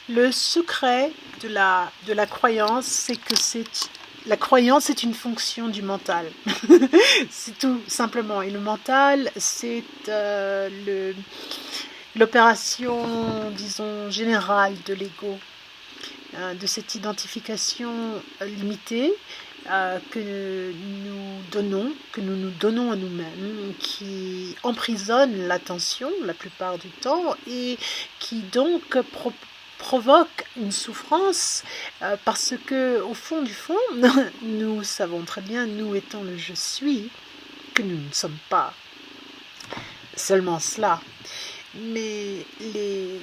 Le secret de la croyance, c'est que la croyance est une fonction du mental. C'est tout simplement. Et le mental, c'est l'opération, disons, générale de l'ego, de cette identification limitée que nous donnons à nous-mêmes, qui emprisonne l'attention la plupart du temps et qui donc provoque une souffrance parce que au fond du fond, nous savons très bien, nous étant le je suis, que nous ne sommes pas seulement cela, mais les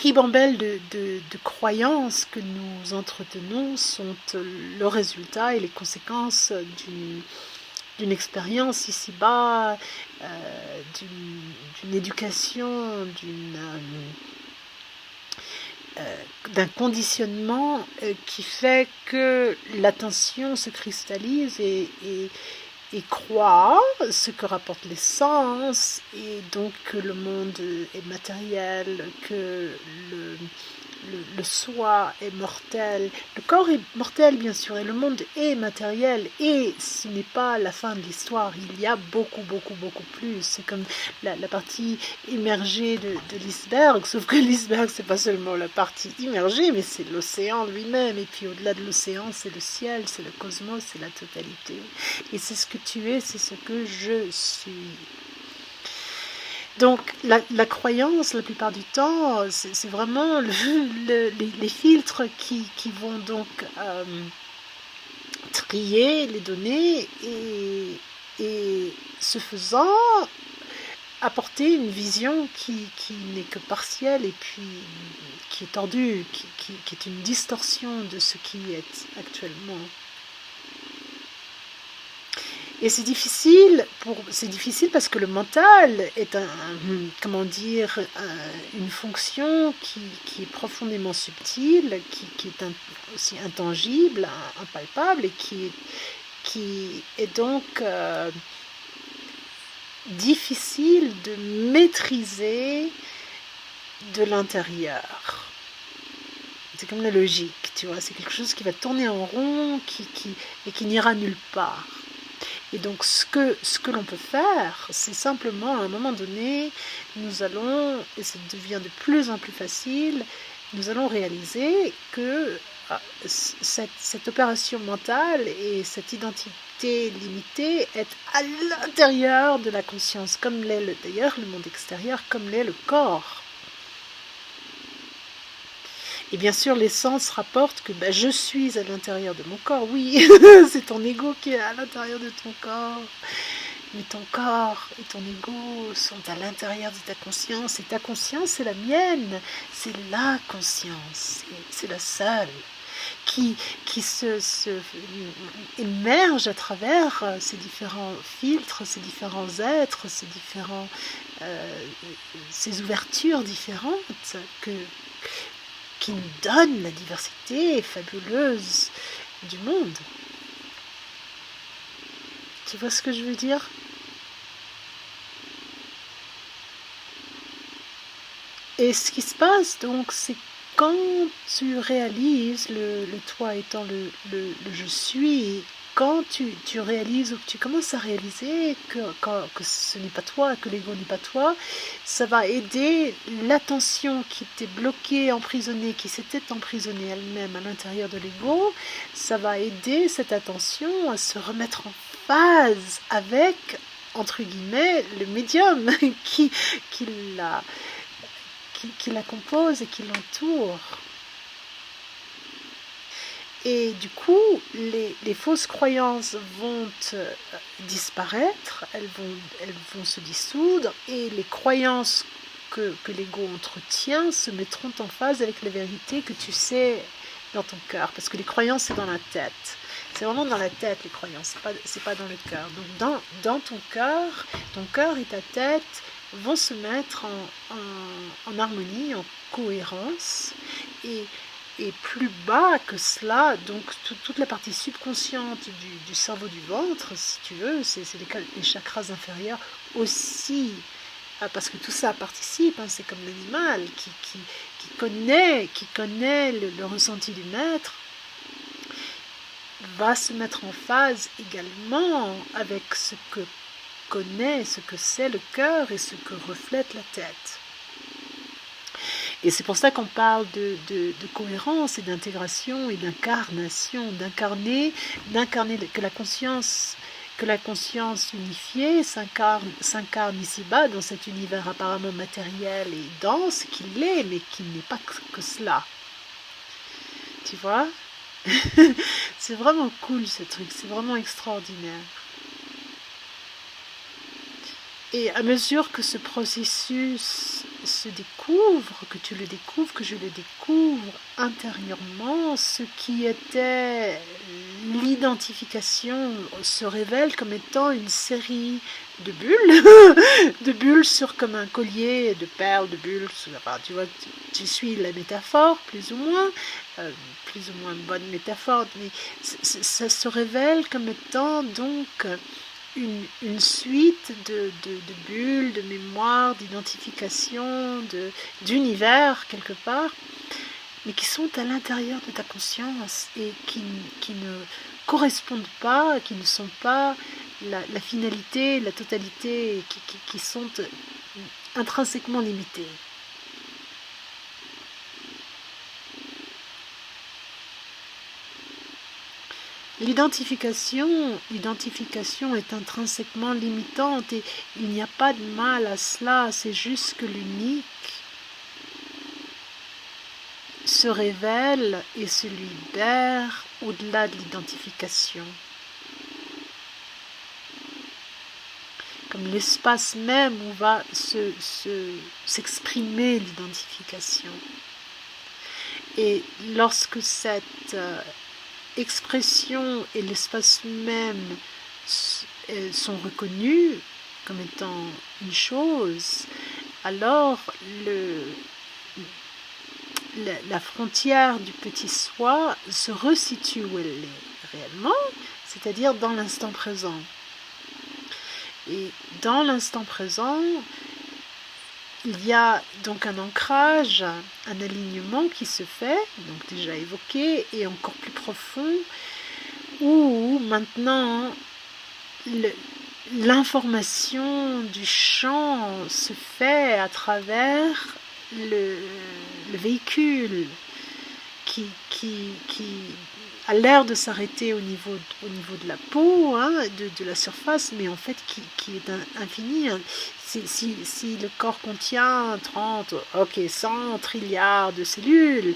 ribambelles de croyances que nous entretenons sont le résultat et les conséquences d'une expérience ici-bas, d'une éducation, d'un conditionnement qui fait que l'attention se cristallise et croit ce que rapportent les sens, et donc que le monde est matériel, que le soi est mortel, le corps est mortel bien sûr, et le monde est matériel, et ce n'est pas la fin de l'histoire, il y a beaucoup plus, c'est comme la partie immergée de l'iceberg, sauf que l'iceberg c'est pas seulement la partie immergée, mais c'est l'océan lui-même, et puis au-delà de l'océan c'est le ciel, c'est le cosmos, c'est la totalité, et c'est ce que tu es, c'est ce que je suis. Donc la croyance, la plupart du temps, c'est vraiment les filtres qui vont donc trier les données et ce faisant, apporter une vision qui n'est que partielle et puis qui est tordue, qui est une distorsion de ce qui est actuellement. Et c'est difficile parce que le mental est une fonction qui est profondément subtile, qui est aussi intangible, impalpable, et qui est donc difficile de maîtriser de l'intérieur. C'est comme la logique, tu vois, c'est quelque chose qui va tourner en rond et qui n'ira nulle part. Et donc ce que l'on peut faire, c'est simplement à un moment donné, nous allons, et ça devient de plus en plus facile, nous allons réaliser que cette opération mentale et cette identité limitée est à l'intérieur de la conscience, comme l'est d'ailleurs le monde extérieur, comme l'est le corps. Et bien sûr, les sens rapportent que je suis à l'intérieur de mon corps. Oui, c'est ton ego qui est à l'intérieur de ton corps. Mais ton corps et ton ego sont à l'intérieur de ta conscience. Et ta conscience, c'est la mienne. C'est la conscience. C'est la seule qui se émerge à travers ces différents filtres, ces différents êtres, ces ouvertures différentes qui nous donne la diversité fabuleuse du monde. Tu vois ce que je veux dire? Et ce qui se passe donc, c'est quand tu réalises le toi étant le je suis, quand tu réalises ou que tu commences à réaliser que ce n'est pas toi, que l'ego n'est pas toi, ça va aider l'attention qui était bloquée, emprisonnée, qui s'était emprisonnée elle-même à l'intérieur de l'ego, ça va aider cette attention à se remettre en phase avec, entre guillemets, le médium qui la compose et qui l'entoure. Et du coup, les fausses croyances vont disparaître, elles vont se dissoudre, et les croyances que l'ego entretient se mettront en phase avec la vérité que tu sais dans ton cœur. Parce que les croyances, c'est dans la tête. C'est vraiment dans la tête, les croyances, c'est pas dans le cœur. Donc dans ton cœur et ta tête vont se mettre en harmonie, en cohérence, et plus bas que cela, donc toute la partie subconsciente du cerveau du ventre, si tu veux, c'est les chakras inférieurs aussi, parce que tout ça participe, c'est comme l'animal qui qui connaît le ressenti du maître, va se mettre en phase également avec ce que connaît, ce que c'est le cœur et ce que reflète la tête. Et c'est pour ça qu'on parle de cohérence et d'intégration et d'incarnation, d'incarner que la conscience unifiée s'incarne ici-bas dans cet univers apparemment matériel et dense qu'il est, mais qui n'est pas que cela. Tu vois? C'est vraiment cool ce truc, c'est vraiment extraordinaire. Et à mesure que ce processus se découvre, que tu le découvres, que je le découvre intérieurement, ce qui était l'identification se révèle comme étant une série de bulles, de bulles sur comme un collier de perles, de bulles. Enfin, tu vois, tu suis la métaphore, plus ou moins bonne métaphore, mais ça se révèle comme étant donc une suite de bulles, de mémoires, d'identification, d'univers quelque part, mais qui sont à l'intérieur de ta conscience et qui ne correspondent pas, qui ne sont pas la finalité, la totalité, qui sont intrinsèquement limitées. L'identification est intrinsèquement limitante et il n'y a pas de mal à cela, c'est juste que l'unique se révèle et se libère au-delà de l'identification. Comme l'espace même où va s'exprimer l'identification. Et lorsque cette expression et l'espace même sont reconnus comme étant une chose, alors la frontière du petit soi se resitue où elle est réellement, c'est-à-dire dans l'instant présent. Et dans l'instant présent, il y a donc un ancrage, un alignement qui se fait, donc déjà évoqué, et encore plus profond, où maintenant l'information du champ se fait à travers le véhicule qui a l'air de s'arrêter au niveau de la peau, hein, de la surface, mais en fait qui est infini. Si le corps contient 100 trilliards de cellules,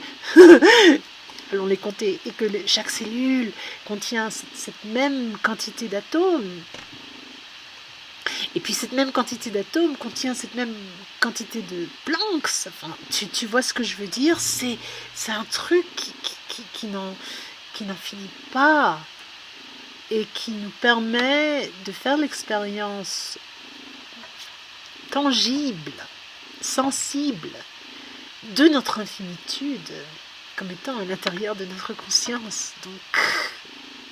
allons les compter, et que chaque cellule contient cette même quantité d'atomes, et puis cette même quantité d'atomes contient cette même quantité de Planck, enfin, tu vois ce que je veux dire, c'est un truc qui n'en finit pas, et qui nous permet de faire l'expérience tangible, sensible de notre infinitude comme étant à l'intérieur de notre conscience. Donc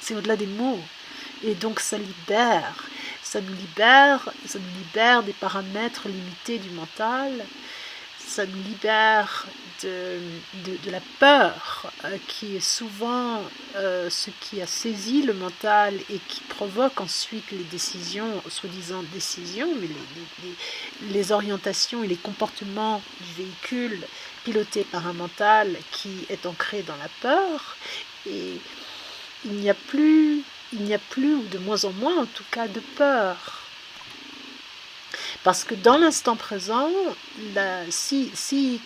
c'est au-delà des mots, et donc ça nous libère des paramètres limités du mental, ça nous libère de la peur qui est souvent ce qui a saisi le mental et qui provoque ensuite les décisions, soi-disant décisions, mais les orientations et les comportements du véhicule piloté par un mental qui est ancré dans la peur. Et il n'y a plus, ou de moins en moins en tout cas, de peur. Parce que dans l'instant présent, si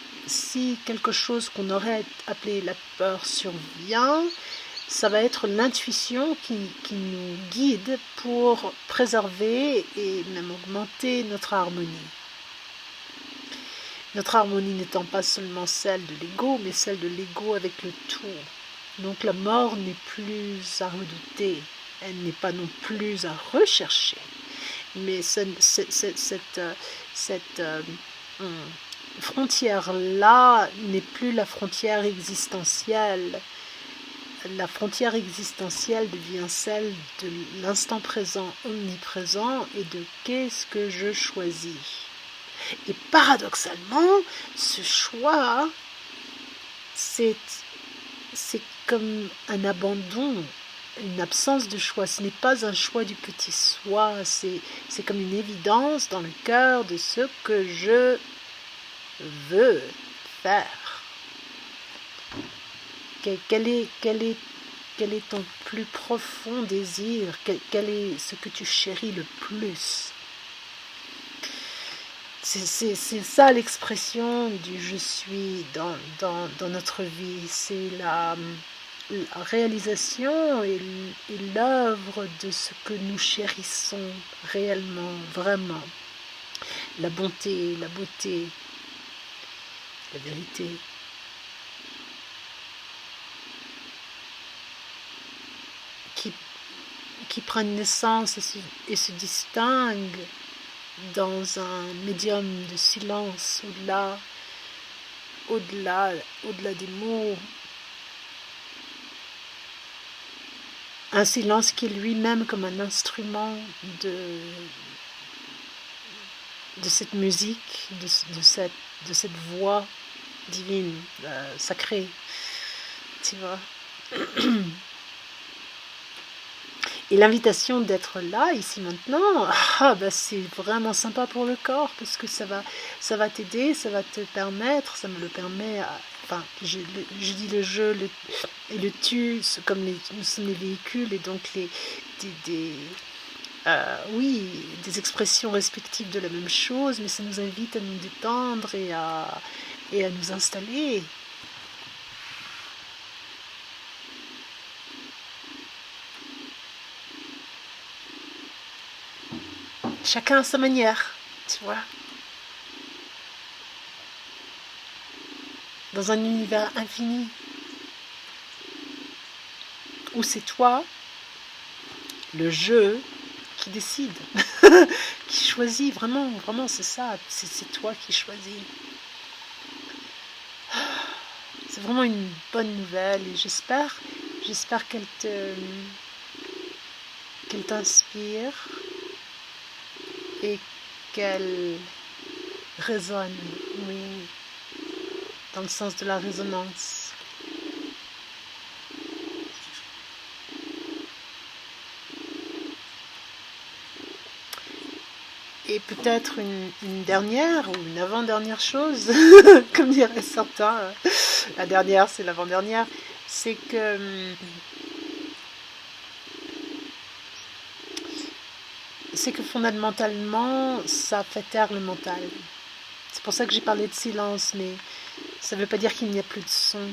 quelque chose qu'on aurait appelé la peur survient, ça va être l'intuition qui nous guide pour préserver et même augmenter notre harmonie. Notre harmonie n'étant pas seulement celle de l'ego, mais celle de l'ego avec le tout. Donc la mort n'est plus à redouter, elle n'est pas non plus à rechercher. Mais cette frontière-là n'est plus la frontière existentielle. La frontière existentielle devient celle de l'instant présent omniprésent et de qu'est-ce que je choisis. Et paradoxalement, ce choix c'est comme un abandon, une absence de choix. Ce n'est pas un choix du petit soi, c'est comme une évidence dans le cœur de ce que je veux faire. Quel est ton plus profond désir? Quel est ce que tu chéris le plus? C'est ça l'expression du je suis dans notre vie. C'est la réalisation et l'œuvre de ce que nous chérissons réellement, vraiment. La bonté, la beauté, la vérité. Qui prennent naissance et se distinguent dans un médium de silence, au-delà des mots. Un silence qui est lui-même comme un instrument de cette musique, de cette voix divine, sacrée, tu vois. Et l'invitation d'être là, ici maintenant, c'est vraiment sympa pour le corps, parce que ça va t'aider, ça va te permettre, ça me le permet, je dis le je et le tu, comme nous sommes les véhicules, et donc des expressions respectives de la même chose, mais ça nous invite à nous détendre et à nous installer. Chacun à sa manière, tu vois. Dans un univers infini, où c'est toi, le je, qui décide, qui choisit, vraiment, c'est ça, c'est toi qui choisis. C'est vraiment une bonne nouvelle et j'espère qu'elle t'inspire et qu'elle résonne, oui, dans le sens de la résonance. Et peut-être une dernière ou une avant-dernière chose, comme diraient certains, la dernière c'est l'avant-dernière, c'est que fondamentalement ça fait taire le mental. C'est pour ça que j'ai parlé de silence, mais ça ne veut pas dire qu'il n'y a plus de son.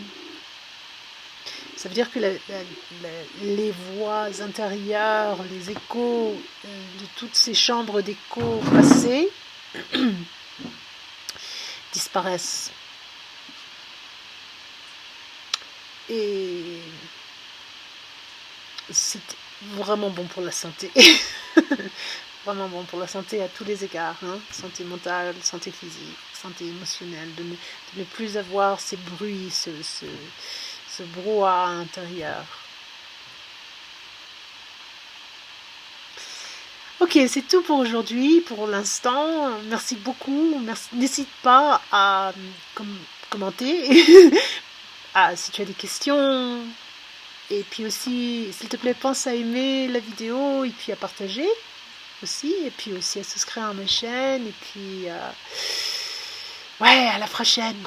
Ça veut dire que les voix intérieures, les échos de toutes ces chambres d'écho passées disparaissent. Et c'est vraiment bon pour la santé. Vraiment bon pour la santé à tous les égards. Santé mentale, santé physique, santé émotionnelle. De ne plus avoir ces bruits, ce brouhaha intérieur. Ok, c'est tout pour aujourd'hui, pour l'instant. Merci beaucoup. N'hésite pas à commenter si tu as des questions. Et puis aussi, s'il te plaît, pense à aimer la vidéo et puis à partager aussi. Et puis aussi à souscrire à ma chaîne. Et puis, à la prochaine.